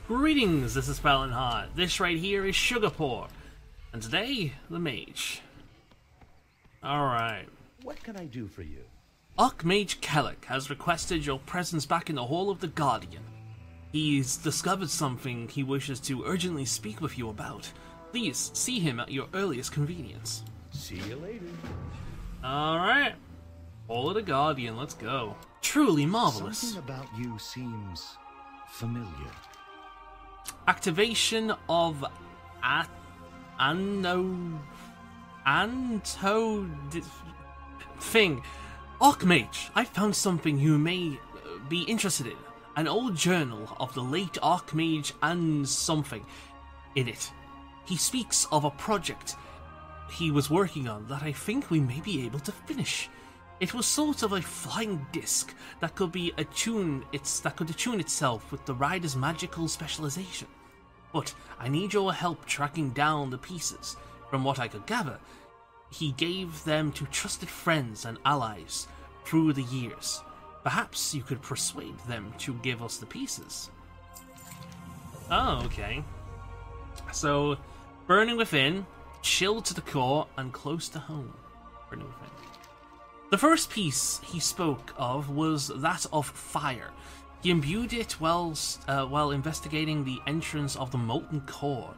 Greetings, this is Heart. This right here is Sugarpour. And today, the Mage. Alright. What can I do for you? Mage Kellic has requested your presence back in the Hall of the Guardian. He's discovered something he wishes to urgently speak with you about. Please see him at your earliest convenience. See you later. Alright. Hall of the Guardian, let's go. Truly marvelous. Something about you seems familiar. Activation of thing. Archmage, I found something you may be interested in. An old journal of the late Archmage and something in it. He speaks of a project he was working on that I think we may be able to finish. It was sort of a flying disc that could attune itself with the rider's magical specialization. But I need your help tracking down the pieces. From what I could gather, he gave them to trusted friends and allies through the years. Perhaps you could persuade them to give us the pieces. Oh, okay. So, burning within, chilled to the core, and close to home. Burning within. The first piece he spoke of was that of fire. He imbued it while investigating the entrance of the molten core.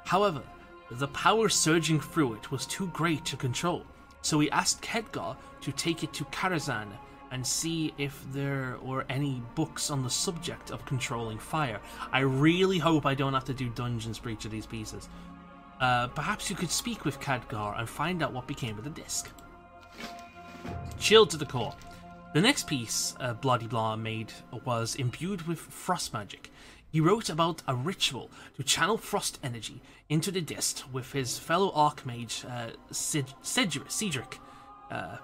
However, the power surging through it was too great to control, so he asked Khadgar to take it to Karazhan and see if there were any books on the subject of controlling fire. I really hope I don't have to do dungeons for each of these pieces. Perhaps you could speak with Khadgar and find out what became of the disc. Chilled to the core. The next piece Bloody Blah made was imbued with frost magic. He wrote about a ritual to channel frost energy into the disc with his fellow Archmage Cedric,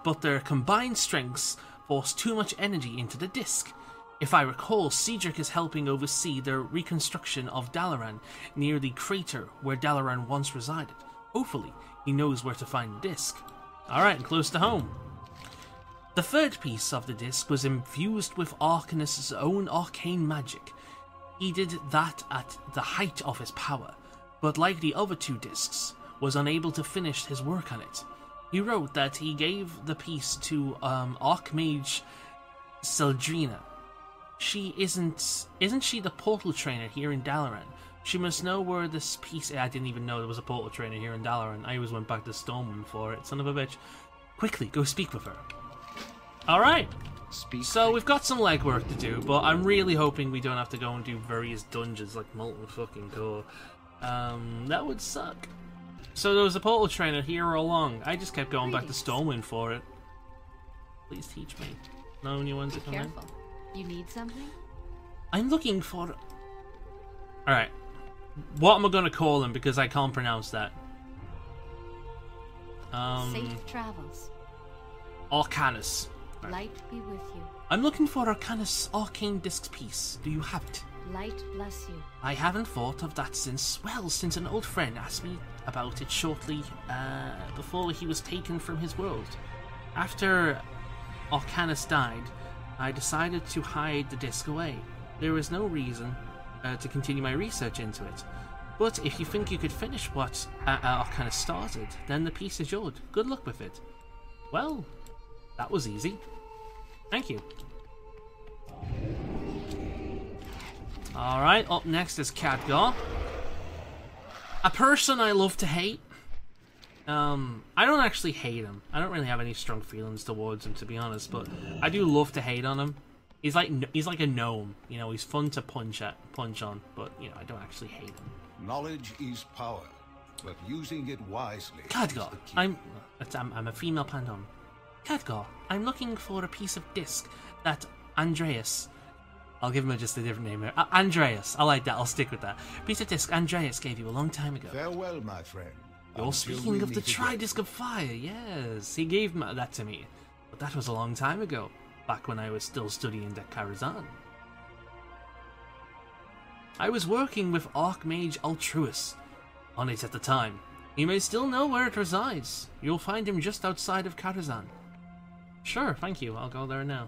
but their combined strengths forced too much energy into the disc. If I recall, Cedric is helping oversee the reconstruction of Dalaran near the crater where Dalaran once resided. Hopefully, he knows where to find the disc. Alright, and close to home. The third piece of the disc was infused with Arcanist's own arcane magic. He did that at the height of his power, but like the other two discs, was unable to finish his work on it. He wrote that he gave the piece to Archmage Seldrina. Isn't she the portal trainer here in Dalaran? She must know where this piece... I didn't even know there was a portal trainer here in Dalaran. I always went back to Stormwind for it, son of a bitch. Quickly, go speak with her. Alright, so we've got some legwork to do, but I'm really hoping we don't have to go and do various dungeons like Molten fucking Core. That would suck. So there was a portal trainer here all along. I just kept going back to Stormwind for it. Please teach me. No new ones to come in? You need something? I'm looking for... Alright. What am I going to call him because I can't pronounce that? Safe travels. Arcanus. Light be with you. I'm looking for Arcanus Arcane Disc piece. Do you have it? Light bless you. I haven't thought of that since an old friend asked me about it shortly before he was taken from his world. After Arcanus died, I decided to hide the disc away. There was no reason to continue my research into it. But if you think you could finish what Arcanus started, then the piece is yours. Good luck with it. Well, that was easy. Thank you. Alright, up next is Khadgar. A person I love to hate. I don't actually hate him. I don't really have any strong feelings towards him, to be honest, but I do love to hate on him. He's like a gnome, you know, he's fun to punch on, but, you know, I don't actually hate him. Knowledge is power, but using it wisely. Khadgar, I'm a female Pandon. Khadgar, I'm looking for a piece of disc that Andreas... I'll give him just a different name here. Andreas, I like that, I'll stick with that. Piece of disc Andreas gave you a long time ago. Farewell, my friend. You're speaking of the Tri-Disc of Fire, yes. He gave that to me. But that was a long time ago, back when I was still studying at Karazhan. I was working with Archmage Altruis on it at the time. He may still know where it resides. You'll find him just outside of Karazhan. Sure, thank you. I'll go there now.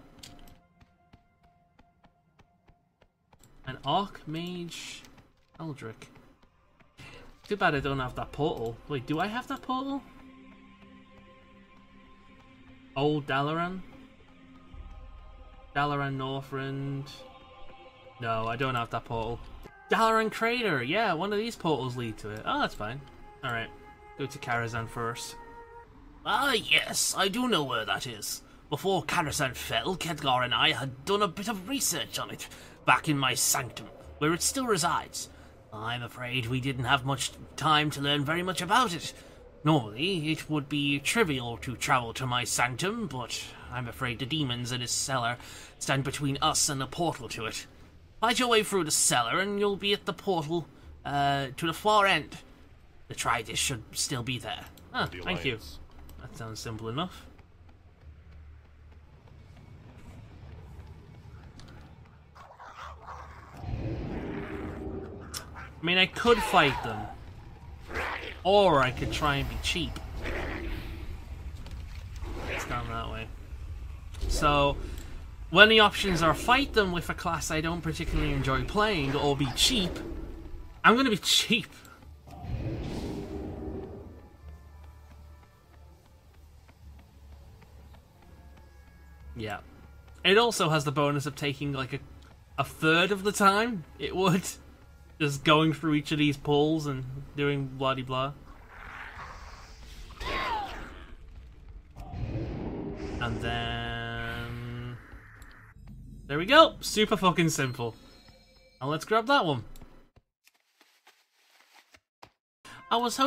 An Archmage Eldrick. Too bad I don't have that portal. Wait, do I have that portal? Old Dalaran? Dalaran Northrend. No, I don't have that portal. Dalaran Crater! Yeah, one of these portals lead to it. Oh, that's fine. Alright, go to Karazhan first. Ah, yes, I do know where that is. Before Karazhan fell, Khedgar and I had done a bit of research on it, back in my sanctum, where it still resides. I'm afraid we didn't have much time to learn very much about it. Normally, it would be trivial to travel to my sanctum, but I'm afraid the demons in its cellar stand between us and the portal to it. Fight your way through the cellar and you'll be at the portal to the far end. The Tridus should still be there. Ah, thank you. That sounds simple enough. I mean, I could fight them. Or I could try and be cheap. It's down that way. So, when the options are fight them with a class I don't particularly enjoy playing, or be cheap, I'm gonna be cheap. Yeah. It also has the bonus of taking like a third of the time it would. Just going through each of these pulls and doing blah de blah. And then... there we go! Super fucking simple. And let's grab that one. I was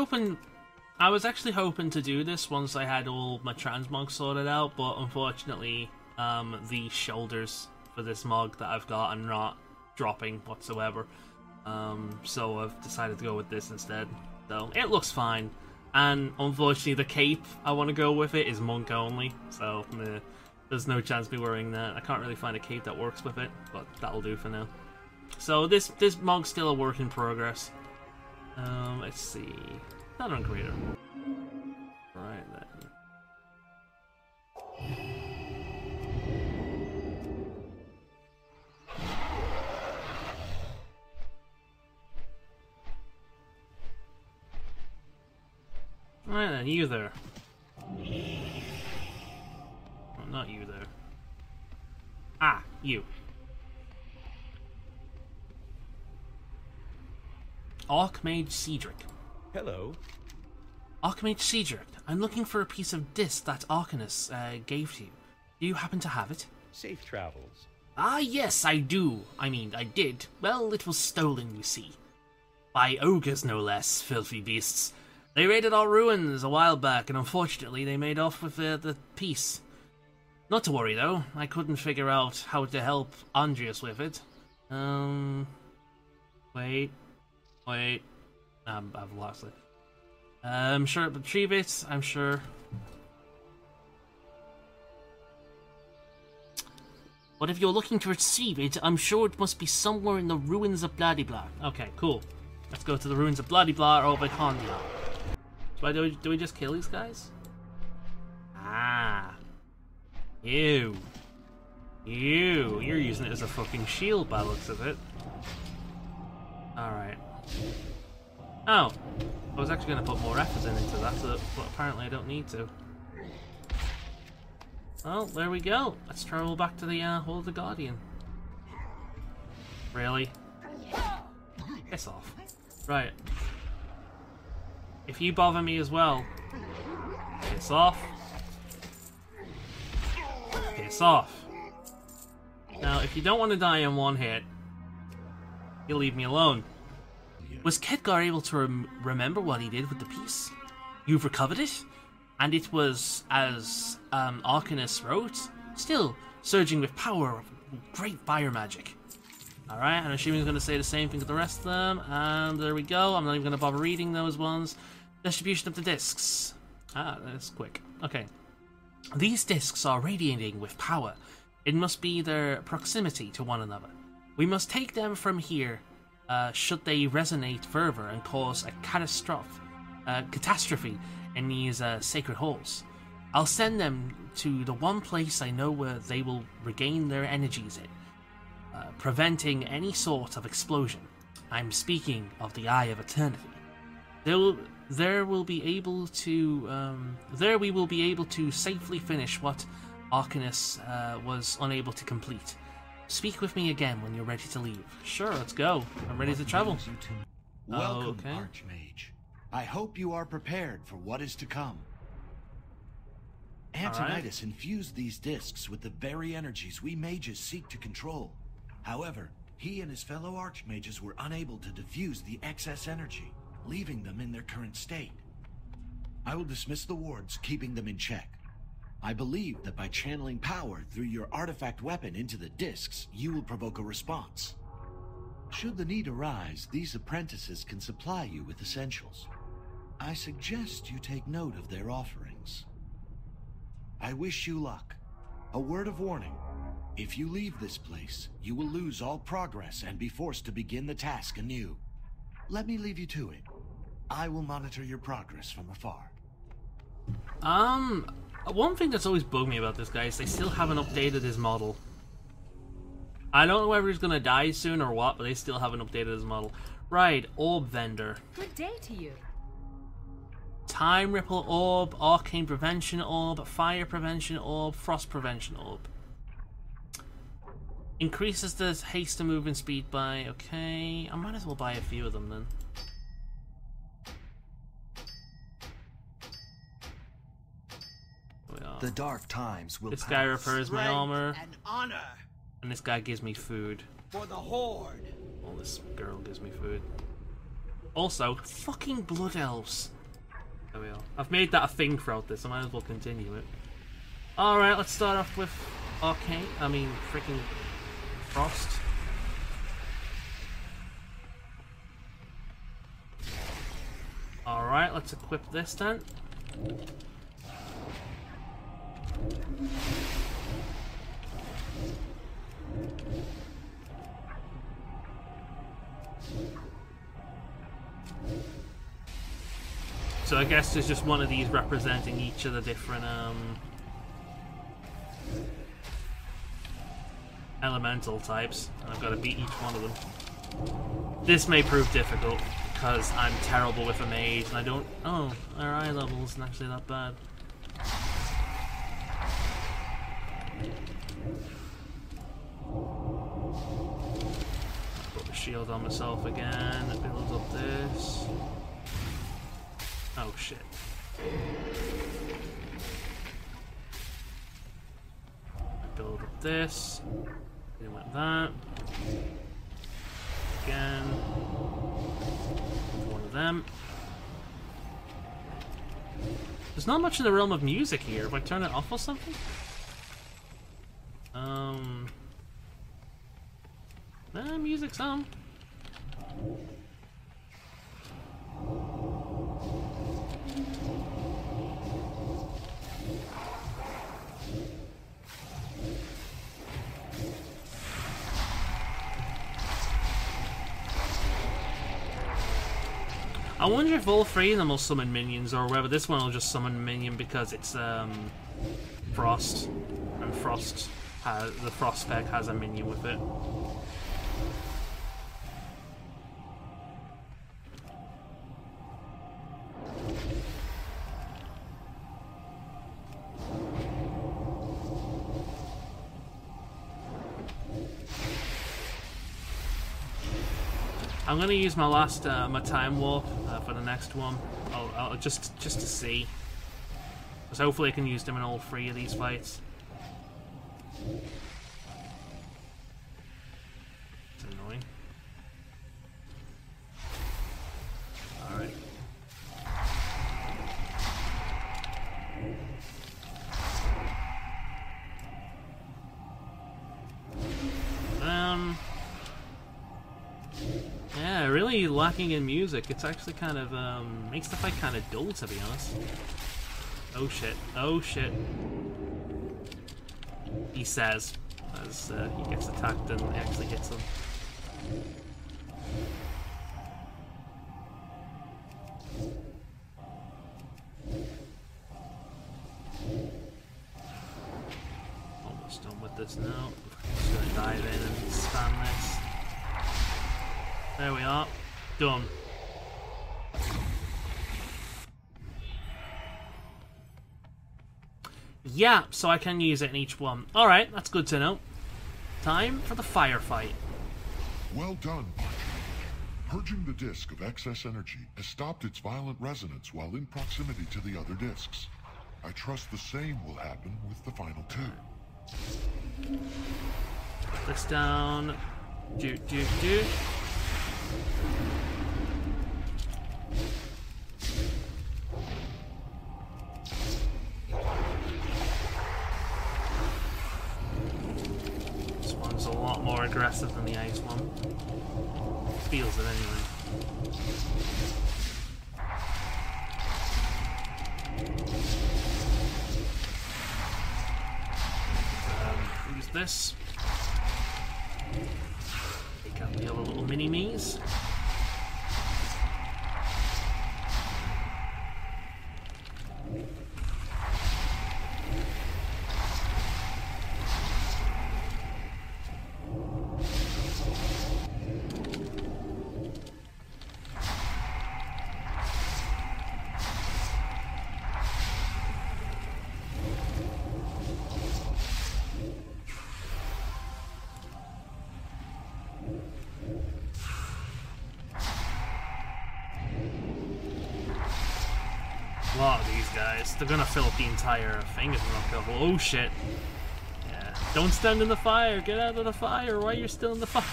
actually hoping to do this once I had all my transmogs sorted out, but unfortunately, the shoulders for this mog that I've got are not dropping whatsoever. So I've decided to go with this instead. So it looks fine, and unfortunately the cape I want to go with it is monk only, so there's no chance of me wearing that. I can't really find a cape that works with it, but that'll do for now. So this mog's still a work in progress. Let's see. Southern Crater. Right then. Right then, you there. Well, not you there. Ah, you. Mage Cedric. Hello. Mage Cedric, I'm looking for a piece of disc that Arcanus gave to you. Do you happen to have it? Safe travels. Ah, yes, I do. I mean, I did. Well, it was stolen, you see. By ogres, no less, filthy beasts. They raided our ruins a while back, and unfortunately they made off with the piece. Not to worry, though. I couldn't figure out how to help Andreas with it. Wait. I've lost it. I'm sure it'll retrieve it, I'm sure. But if you're looking to retrieve it, I'm sure it must be somewhere in the ruins of Blah-de-Blah. Okay, cool. Let's go to the ruins of Blah-de-Blah or Vicondia. So do we just kill these guys? Ah. Ew. You're using it as a fucking shield by the looks of it. Alright. Oh. I was actually going to put more effort into that, but apparently I don't need to. Well, there we go. Let's travel back to the Hall of the Guardian. Really? Piss off. Right. If you bother me as well, piss off. Piss off. Now, if you don't want to die in one hit, you leave me alone. Was Khedgar able to remember what he did with the piece? You've recovered it? And it was, as Arcanus wrote, still surging with power of great fire magic. Alright, I'm assuming he's going to say the same thing to the rest of them, and there we go. I'm not even going to bother reading those ones. Distribution of the discs. Ah, that's quick. Okay. These discs are radiating with power. It must be their proximity to one another. We must take them from here, should they resonate further and cause a catastrophe in these sacred halls. I'll send them to the one place I know where they will regain their energies in, preventing any sort of explosion. I'm speaking of the Eye of Eternity. There we will be able to safely finish what Arcanus was unable to complete. Speak with me again when you're ready to leave. Sure, let's go. I'm ready to travel. Welcome, Okay. Archmage. I hope you are prepared for what is to come. Antonidas infused these discs with the very energies we mages seek to control. However, he and his fellow archmages were unable to diffuse the excess energy, leaving them in their current state. I will dismiss the wards, keeping them in check. I believe that by channeling power through your artifact weapon into the discs, you will provoke a response. Should the need arise, these apprentices can supply you with essentials. I suggest you take note of their offerings. I wish you luck. A word of warning. If you leave this place, you will lose all progress and be forced to begin the task anew. Let me leave you to it. I will monitor your progress from afar. One thing that's always bugged me about this guy is they still haven't updated his model. I don't know whether he's gonna die soon or what, but they still haven't updated his model. Right, Orb Vendor. Good day to you. Time Ripple Orb, Arcane Prevention Orb, Fire Prevention Orb, Frost Prevention Orb. Increases the haste and movement speed by... Okay, I might as well buy a few of them then. The dark times will This pass. guy repairs my armor, and honor and this guy gives me food. for the Horde. Well, this girl gives me food. Also, fucking Blood Elves. There we are. I've made that a thing throughout this, I might as well continue it. Alright, let's start off with freaking Frost. Alright, let's equip this then. So I guess there's just one of these representing each of the different elemental types, and I've got to beat each one of them. This may prove difficult because I'm terrible with a mage and I don't... Oh, our eye level isn't actually that bad. Put the shield on myself again, build up this. Oh shit. Build up this. Then like that. Again. One of them. There's not much in the realm of music here. If I turn it off or something? Music's on. I wonder if all three of them will summon minions, or whether this one will just summon a minion because it's Frost, and the Frost spec has a minion with it. I'm gonna use my last my time warp for the next one. I'll just to see, because hopefully I can use them in all three of these fights. It's annoying. All right. Yeah, really lacking in music. It's actually kind of, makes the fight kind of dull, to be honest. Oh shit, oh shit. He says, as he gets attacked and actually hits him. Almost done with this now. I'm just gonna dive in and spam this. There we are. Done. Yeah, so I can use it in each one. Alright, that's good to know. Time for the firefight. Well done, Mage. Purging the disk of excess energy has stopped its violent resonance while in proximity to the other disks. I trust the same will happen with the final two. Put this down. Do. This one's a lot more aggressive than the ice one. Feels it anyway. Use this. Take out the other little mini-me's. A lot of these guys, they're gonna fill up the entire thing if they're not careful. Oh shit. Yeah. Don't stand in the fire, get out of the fire while you're still in the fire.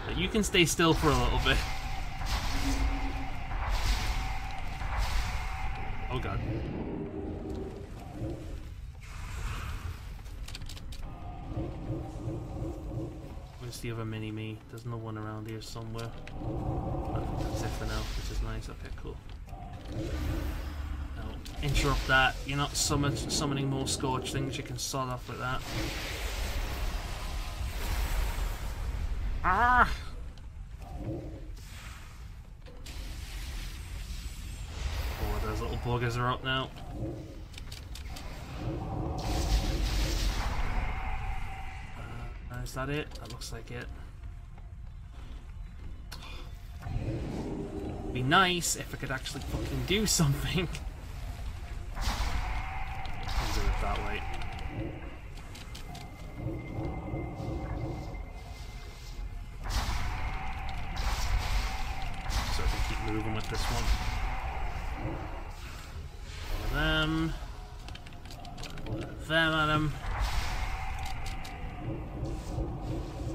But you can stay still for a little bit. Oh god. Where's the other mini-me? There's no one around here somewhere. Oh, that's it for now, which is nice. Okay, cool. Interrupt that. You're not summoning more Scorch things. You can sod off with that. Ah! Oh, those little buggers are up now. Is that it? That looks like it. It'd be nice if I could actually fucking do something. I'll do it that way. So I can keep moving with this one. One of them. One of them at him.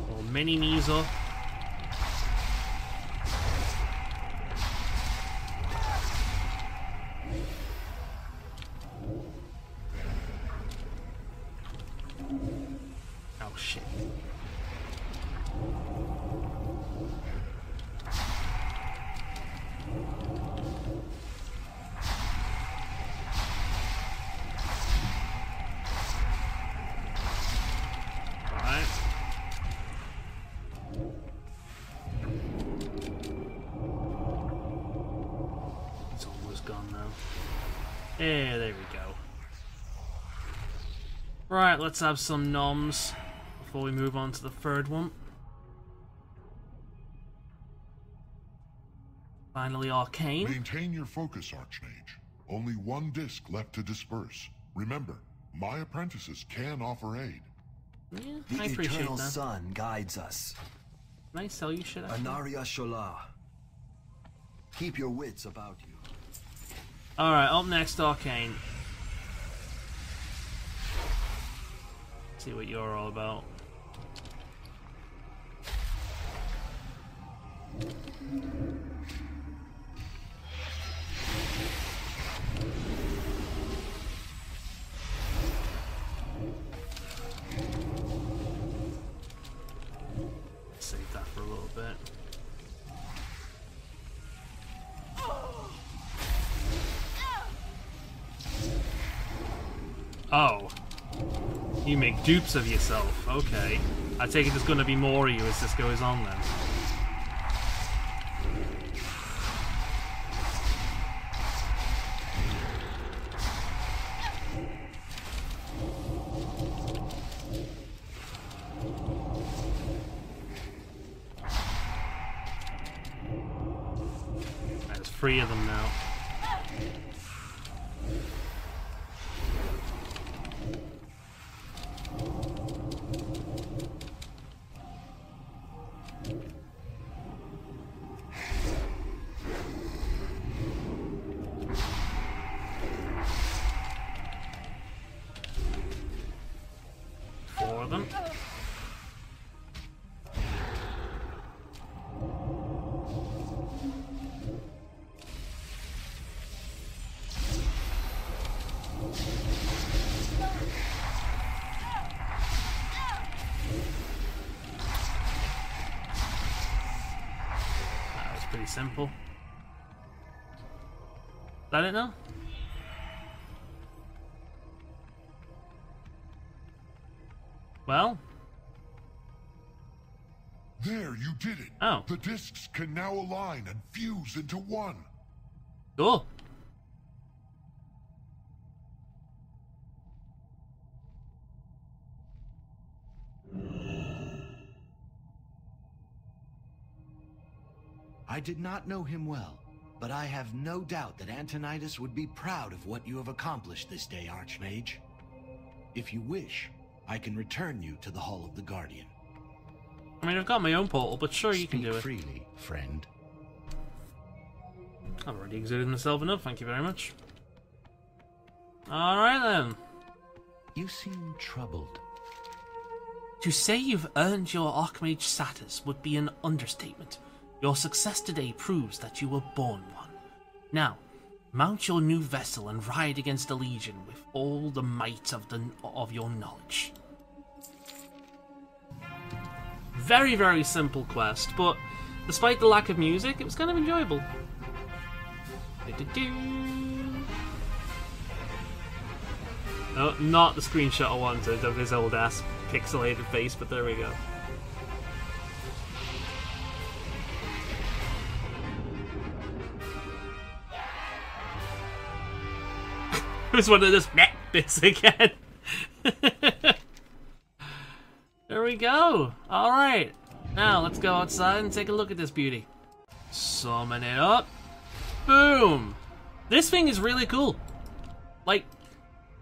Little mini-me's up. Oh shit. Alright. It's almost gone now. Yeah, there we go. Right, let's have some noms before we move on to the third one. Finally, Arcane. Maintain your focus, Archmage. Only one disc left to disperse. Remember, my apprentices can offer aid. Yeah, The I appreciate eternal that. sun guides us. Can I sell you shit? Actually? Anaria Shola. Keep your wits about you. Alright, up next, Arcane. See what you're all about. Save that for a little bit. Oh. You make dupes of yourself. Okay. I take it there's going to be more of you as this goes on then. 3 of them now. Four of them. Pretty simple. Is that it now? Well? There, you did it. Oh. The discs can now align and fuse into one. Cool. I did not know him well, but I have no doubt that Antonidas would be proud of what you have accomplished this day, Archmage. If you wish, I can return you to the Hall of the Guardian. I mean, I've got my own portal, but sure, you can do it. Speak freely, friend. I've already exerted myself enough, thank you very much. Alright then. You seem troubled. To say you've earned your Archmage status would be an understatement. Your success today proves that you were born one. Now, mount your new vessel and ride against the Legion with all the might of your knowledge. Very, very simple quest, but despite the lack of music, it was kind of enjoyable. Oh, not the screenshot I wanted of his old ass pixelated face, but there we go. It was one of those bits again. There we go. Alright. Now, let's go outside and take a look at this beauty. Summon it up. Boom. This thing is really cool. Like,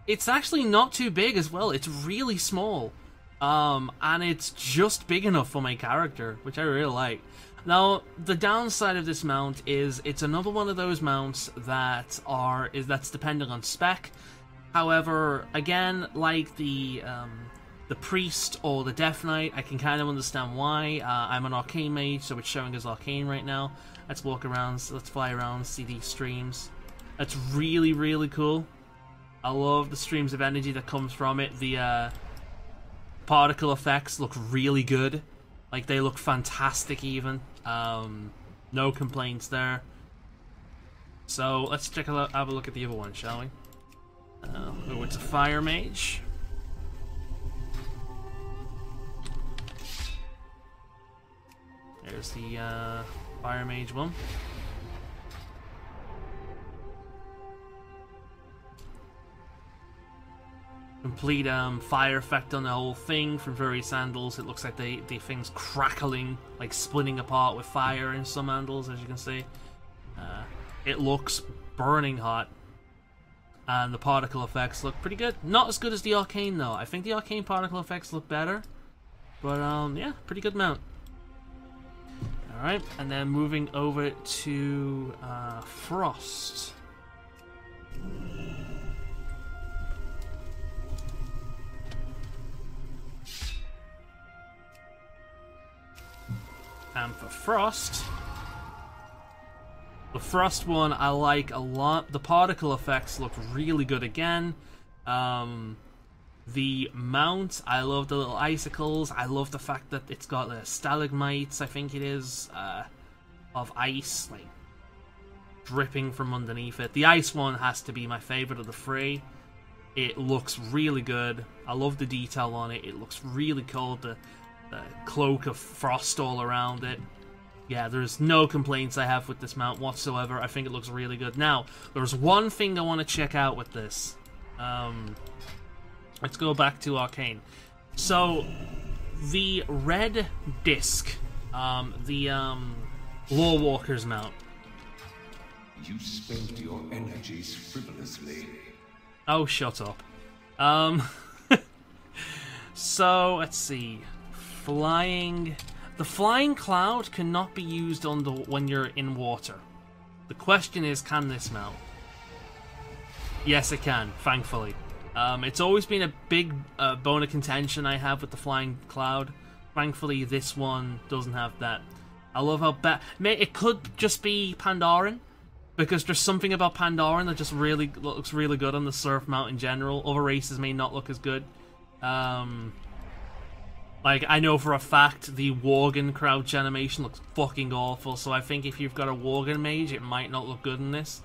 it's actually not too big as well. It's really small. And it's just big enough for my character, which I really like. Now, the downside of this mount is it's another one of those mounts that's dependent on spec. However, again, like the priest or the Death Knight, I can kind of understand why. I'm an arcane mage, so it's showing as arcane right now. Let's walk around, let's fly around, see these streams. That's really, really cool. I love the streams of energy that comes from it. The particle effects look really good. Like, they look fantastic even. No complaints there. So, let's have a look at the other one, shall we? Oh, it's a fire mage. There's the fire mage one. Complete fire effect on the whole thing from various handles. It looks like the thing's crackling, like splitting apart with fire in some handles, as you can see. It looks burning hot. And the particle effects look pretty good. Not as good as the arcane though. I think the arcane particle effects look better. But yeah, pretty good mount. Alright, and then moving over to Frost. And for Frost, the Frost one I like a lot. The particle effects look really good again. The mount, I love the little icicles. I love the fact that it's got the stalagmites, I think it is, of ice, like, dripping from underneath it. The ice one has to be my favorite of the three. It looks really good. I love the detail on it. It looks really cool. The cloak of frost all around it. Yeah, there's no complaints I have with this mount whatsoever. I think it looks really good. Now, there's one thing I want to check out with this. Let's go back to Arcane. So, the red disc, the Lawwalker's mount. You spent your energies frivolously. Oh, shut up. So, let's see. Flying. The flying cloud cannot be used when you're in water. The question is, can this mount? Yes, it can, thankfully. It's always been a big bone of contention I have with the flying cloud. Thankfully, this one doesn't have that. I love how it could just be Pandaran, because there's something about Pandaran that just really looks really good on the surf mount in general. Other races may not look as good. Like, I know for a fact the Worgen crouch animation looks fucking awful, so I think if you've got a Worgen mage, it might not look good in this.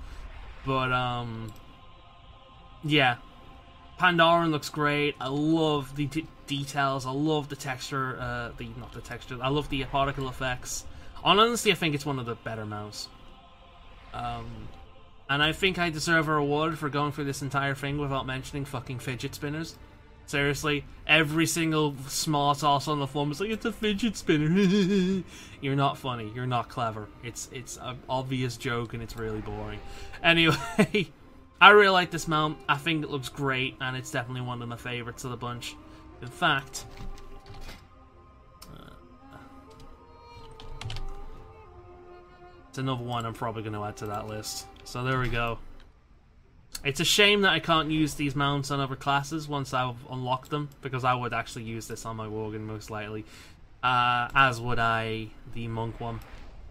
But, yeah. Pandaren looks great. I love the details. I love the texture, not the texture, I love the particle effects. Honestly, I think it's one of the better mounts. And I think I deserve a reward for going through this entire thing without mentioning fucking fidget spinners. Seriously, every single smart ass on the forum is like, it's a fidget spinner. You're not funny. You're not clever. It's an obvious joke and it's really boring. Anyway, I really like this mount. I think it looks great and it's definitely one of my favorites of the bunch. In fact, it's another one I'm probably going to add to that list. So there we go. It's a shame that I can't use these mounts on other classes once I've unlocked them, because I would actually use this on my Worgen most likely, as would I the monk one.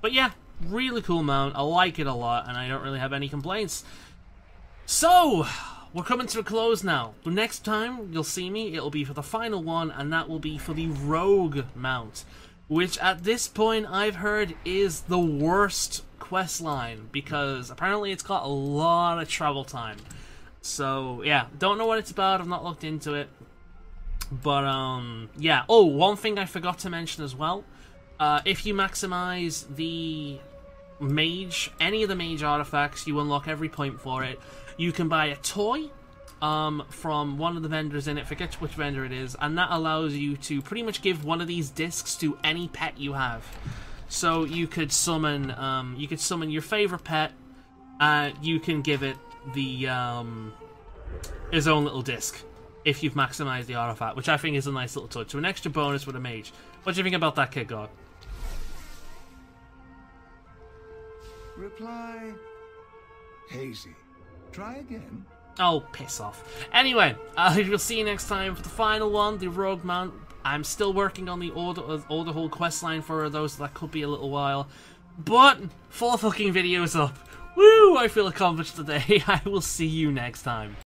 But yeah, really cool mount. I like it a lot, and I don't really have any complaints. So, we're coming to a close now. The next time you'll see me, it'll be for the final one, and that will be for the Rogue mount, which at this point I've heard is the worst quest line, because apparently it's got a lot of travel time. So yeah, don't know what it's about, I've not looked into it, but yeah. Oh, one thing I forgot to mention as well, if you maximize the mage, any of the mage artifacts, you unlock every point for it. You can buy a toy from one of the vendors in it, forget which vendor it is, and that allows you to pretty much give one of these discs to any pet you have. So you could summon your favorite pet, you can give it the his own little disc if you've maximized the artifact, which I think is a nice little touch. So an extra bonus with a mage. What do you think about that, Kid God? Reply hazy. Try again. Oh, piss off. Anyway, we'll see you next time for the final one, the Rogue Mount. I'm still working on the order whole quest line for those. That could be a little while. But 4 fucking videos up. Woo! I feel accomplished today. I will see you next time.